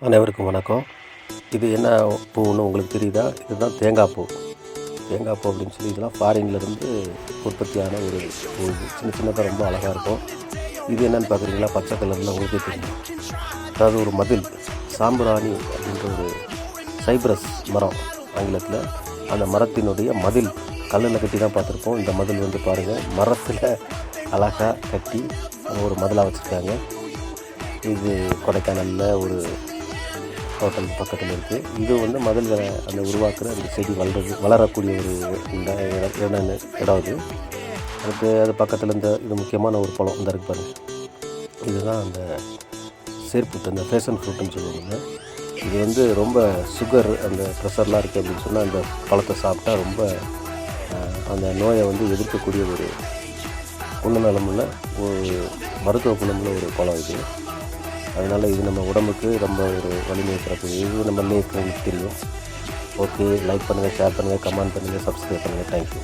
அனைவருக்கும் வணக்கம். இது என்ன பூன்னு உங்களுக்கு தெரியுதா? இதுதான் தேங்காய் பூ. தேங்காய் பூ அப்படின்னு சொல்லி இதெல்லாம் ஃபாரின்லேருந்து உற்பத்தியான ஒரு பூ. இது சின்ன சின்னதாக ரொம்ப அழகாக இருக்கும். இது என்னென்னு பார்க்குறீங்களா? பச்சை கலரில் உங்களுக்கே தெரியும். அதாவது ஒரு மதில், சாம்பிராணி அப்படின்ற ஒரு சைப்ரஸ் மரம் ஆங்கிலத்தில். அந்த மரத்தினுடைய மதில் கல்லில் கட்டி தான் பார்த்துருப்போம். இந்த மதில் வந்து பாருங்கள், மரத்தில் அழகாக கட்டி ஒரு மதிலாக வச்சுருக்காங்க. இது கொடைக்கானலில் ஒரு ஹோட்டல் பக்கத்தில் இருக்குது. இது வந்து மதில்களை அந்த உருவாக்குற அந்த செடி வளரக்கூடிய ஒரு இடம் இது. அது பக்கத்தில் இது முக்கியமான ஒரு பழம் இந்த இருக்கு பாருங்கள். இதுதான் அந்த சேர்ப்புட்டு, அந்த ஃபேஷன் ஃப்ரூட்டுன்னு சொல்லுவாங்க. இது வந்து ரொம்ப சுகர், அந்த ப்ரெஷர்லாம் இருக்குது அப்படின்னு சொன்னால் அந்த பழத்தை சாப்பிட்டா ரொம்ப அந்த நோயை வந்து எதிர்க்கக்கூடிய ஒரு குணநலமுள்ள ஒரு மருத்துவ குணமுள்ள ஒரு பழம் இது. அதனால் இது நம்ம உடம்புக்கு ரொம்ப ஒரு வலிமையை தரக்கூடிய இது. நம்ம நேருக்கு தெரியும். ஓகே, லைக் பண்ணுங்கள், ஷேர் பண்ணுங்கள், கமெண்ட் பண்ணுங்கள், சப்ஸ்கிரைப் பண்ணுங்கள். தேங்க்யூ.